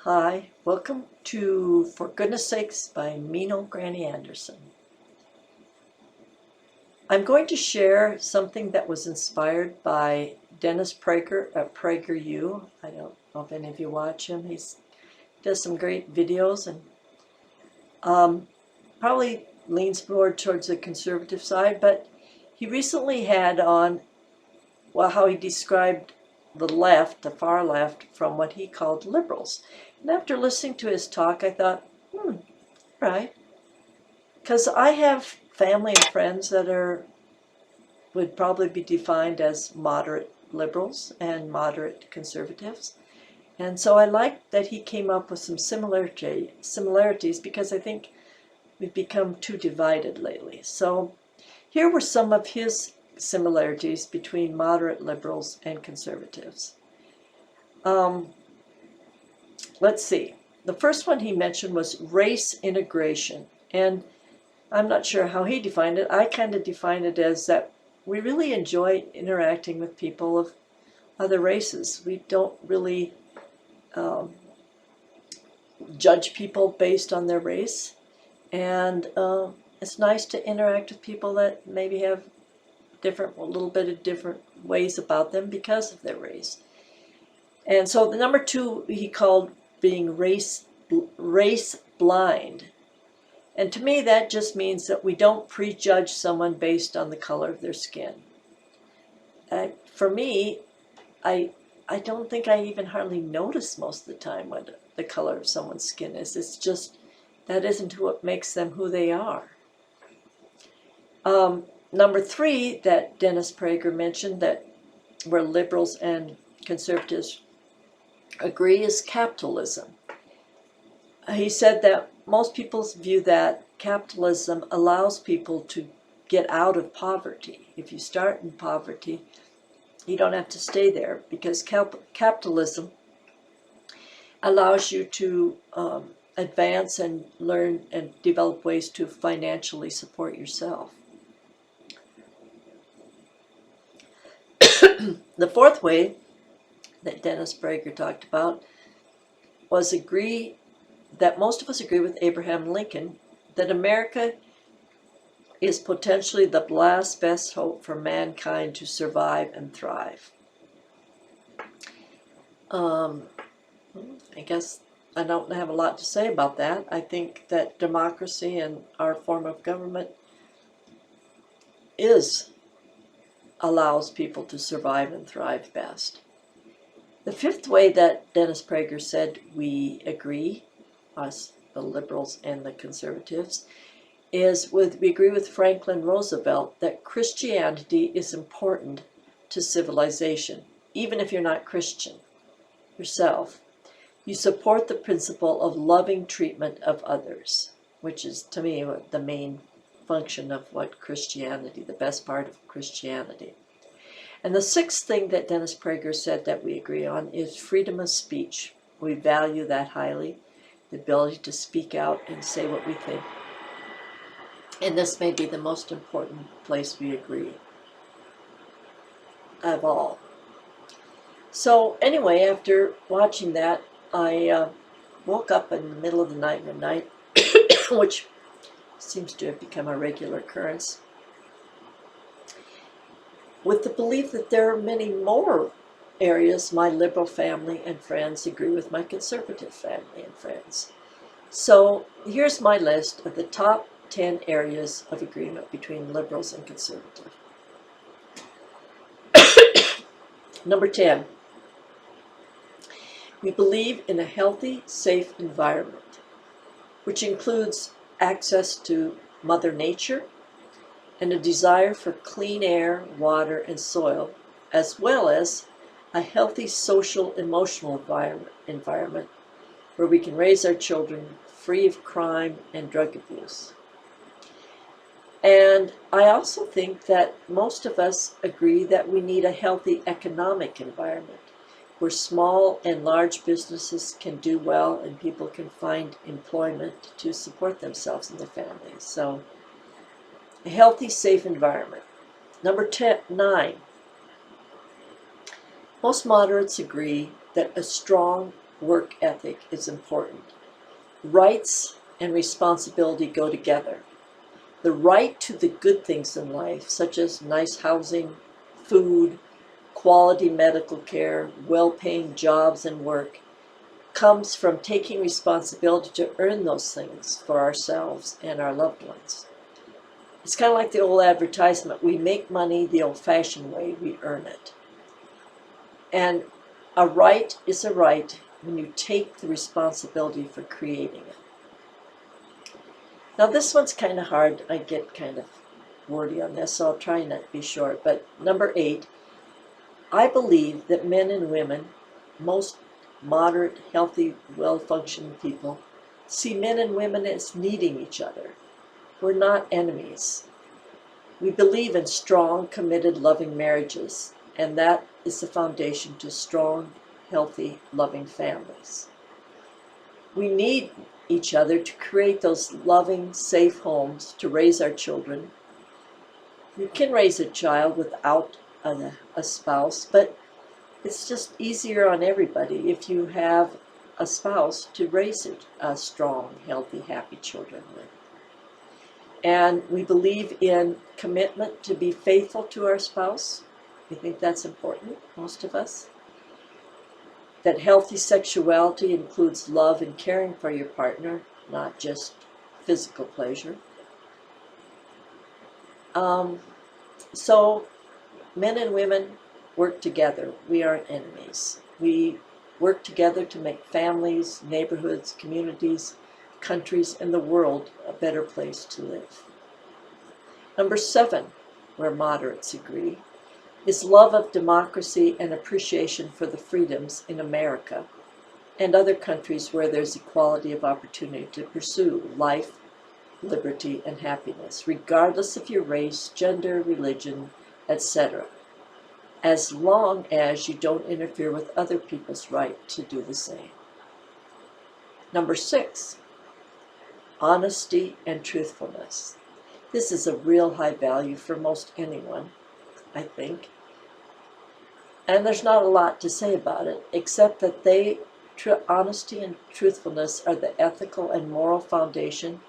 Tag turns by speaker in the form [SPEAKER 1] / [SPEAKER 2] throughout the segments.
[SPEAKER 1] Hi, welcome to For Goodness Sakes by Mino Granny Anderson. I'm going to share something that was inspired by Dennis Prager at PragerU. I don't know if any of you watch him. He does some great videos and probably leans more towards the conservative side, but he recently had on how he described the left, the far left, from what he called liberals. And after listening to his talk, I thought, right. Because I have family and friends that would probably be defined as moderate liberals and moderate conservatives. And so I like that he came up with some similarities because I think we've become too divided lately. So here were some of his similarities between moderate liberals and conservatives. Let's see. The first one he mentioned was race integration. And I'm not sure how he defined it. I kind of define it as that we really enjoy interacting with people of other races. We don't really judge people based on their race. And it's nice to interact with people that maybe have a little bit of different ways about them because of their race. And so the number two he called being race blind. And to me, that just means that we don't prejudge someone based on the color of their skin. For me, I don't think I even hardly notice most of the time what the color of someone's skin is. It's just that isn't what makes them who they are. Number three that Dennis Prager mentioned that where liberals and conservatives agree is capitalism. He said that most people view that capitalism allows people to get out of poverty. If you start in poverty, you don't have to stay there because capitalism allows you to advance and learn and develop ways to financially support yourself. The fourth way that Dennis Prager talked about was that most of us agree with Abraham Lincoln that America is potentially the last best hope for mankind to survive and thrive. I guess I don't have a lot to say about that. I think that democracy and our form of government allows people to survive and thrive best. The fifth way that Dennis Prager said we agree, us, the liberals and the conservatives, we agree with Franklin Roosevelt that Christianity is important to civilization, even if you're not Christian yourself. You support the principle of loving treatment of others, which is, to me, the main function of what Christianity, the best part of Christianity. And the sixth thing that Dennis Prager said that we agree on is freedom of speech. We value that highly, the ability to speak out and say what we think. And this may be the most important place we agree of all. So anyway, after watching that, I woke up in the middle of the night one night, which seems to have become a regular occurrence, with the belief that there are many more areas my liberal family and friends agree with my conservative family and friends. So here's my list of the top 10 areas of agreement between liberals and conservatives. Number 10, we believe in a healthy, safe environment, which includes access to Mother Nature and a desire for clean air, water, and soil, as well as a healthy social, emotional environment where we can raise our children free of crime and drug abuse. And I also think that most of us agree that we need a healthy economic environment where small and large businesses can do well and people can find employment to support themselves and their families. So a healthy, safe environment. Number 9, most moderates agree that a strong work ethic is important. Rights and responsibility go together. The right to the good things in life, such as nice housing, food, quality medical care, well-paying jobs and work, comes from taking responsibility to earn those things for ourselves and our loved ones. It's kind of like the old advertisement, we make money the old-fashioned way, we earn it. And a right is a right when you take the responsibility for creating it. Now this one's kind of hard, I get kind of wordy on this, so I'll try not to be short, but number 8, I believe that men and women, most moderate, healthy, well-functioning people, see men and women as needing each other. We're not enemies. We believe in strong, committed, loving marriages, and that is the foundation to strong, healthy, loving families. We need each other to create those loving, safe homes to raise our children. You can raise a child without a spouse, but it's just easier on everybody if you have a spouse to raise a strong, healthy, happy children with. And we believe in commitment to be faithful to our spouse. We think that's important, most of us. That healthy sexuality includes love and caring for your partner, not just physical pleasure. So men and women work together. We aren't enemies. We work together to make families, neighborhoods, communities, countries, and the world a better place to live. Number 7, where moderates agree, is love of democracy and appreciation for the freedoms in America and other countries where there's equality of opportunity to pursue life, liberty, and happiness, regardless of your race, gender, religion, etc., as long as you don't interfere with other people's right to do the same. Number 6, honesty and truthfulness. This is a real high value for most anyone, I think. And there's not a lot to say about it, except that honesty and truthfulness are the ethical and moral foundation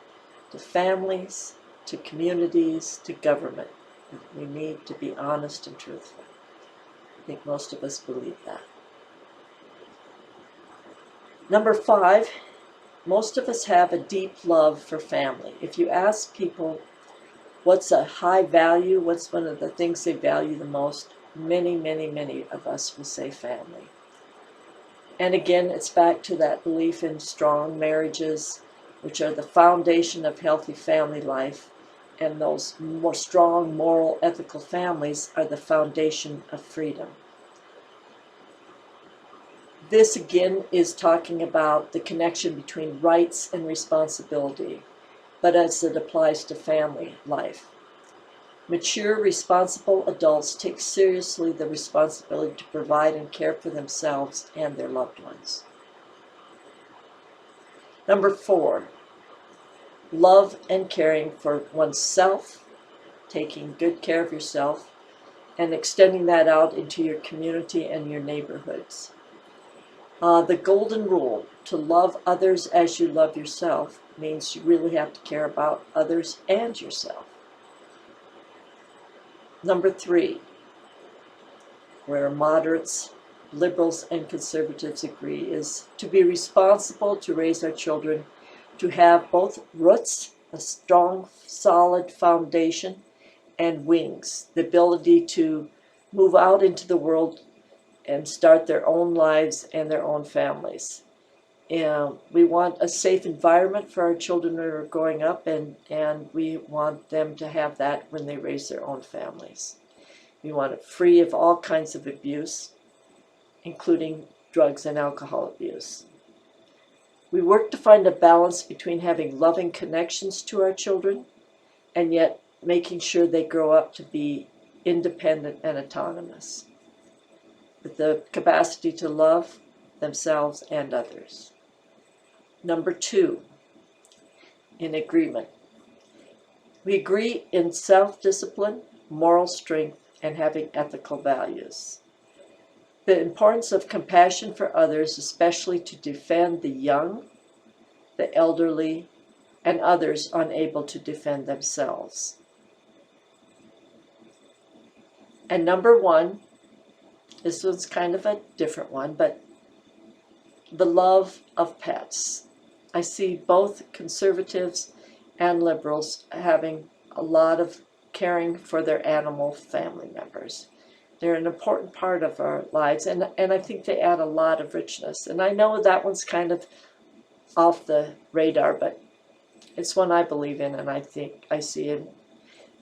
[SPEAKER 1] to families, to communities, to government. We need to be honest and truthful. I think most of us believe that. Number 5, most of us have a deep love for family. If you ask people what's a high value, what's one of the things they value the most, many, many, many of us will say family. And again, it's back to that belief in strong marriages, which are the foundation of healthy family life, and those more strong moral, ethical families are the foundation of freedom. This again is talking about the connection between rights and responsibility, but as it applies to family life. Mature, responsible adults take seriously the responsibility to provide and care for themselves and their loved ones. Number 4, love and caring for oneself, taking good care of yourself, and extending that out into your community and your neighborhoods. The golden rule, to love others as you love yourself, means you really have to care about others and yourself. Number 3, where moderates, liberals, and conservatives agree, is to be responsible to raise our children to have both roots, a strong, solid foundation, and wings, the ability to move out into the world and start their own lives and their own families. And we want a safe environment for our children that are growing up, and we want them to have that when they raise their own families. We want it free of all kinds of abuse, including drugs and alcohol abuse. We work to find a balance between having loving connections to our children and yet making sure they grow up to be independent and autonomous, with the capacity to love themselves and others. Number 2, in agreement. We agree in self-discipline, moral strength, and having ethical values. the importance of compassion for others, especially to defend the young, the elderly, and others unable to defend themselves. And number 1, this one's kind of a different one, but the love of pets. I see both conservatives and liberals having a lot of caring for their animal family members. They're an important part of our lives, and I think they add a lot of richness. And I know that one's kind of off the radar, but it's one I believe in, and I think I see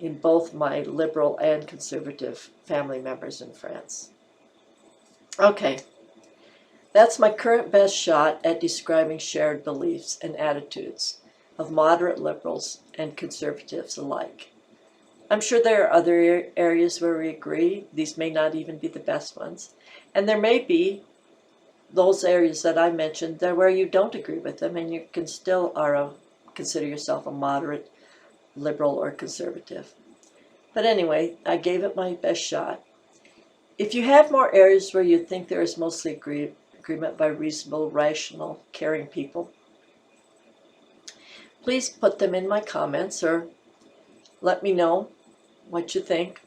[SPEAKER 1] in both my liberal and conservative family members and friends. Okay, that's my current best shot at describing shared beliefs and attitudes of moderate liberals and conservatives alike. I'm sure there are other areas where we agree. These may not even be the best ones. And there may be those areas that I mentioned there where you don't agree with them, and you can still consider yourself a moderate liberal or conservative. But anyway, I gave it my best shot. If you have more areas where you think there is mostly agreement by reasonable, rational, caring people, please put them in my comments or let me know what you think.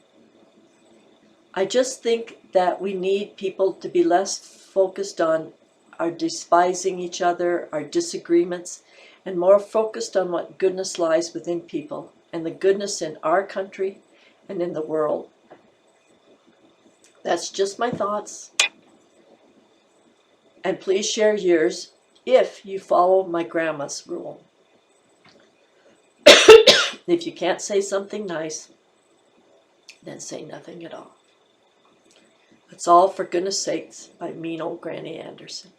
[SPEAKER 1] I just think that we need people to be less focused on our despising each other, our disagreements, and more focused on what goodness lies within people and the goodness in our country and in the world. That's just my thoughts. And please share yours if you follow my grandma's rule. If you can't say something nice, then say nothing at all. It's all for goodness sakes by mean old Granny Anderson.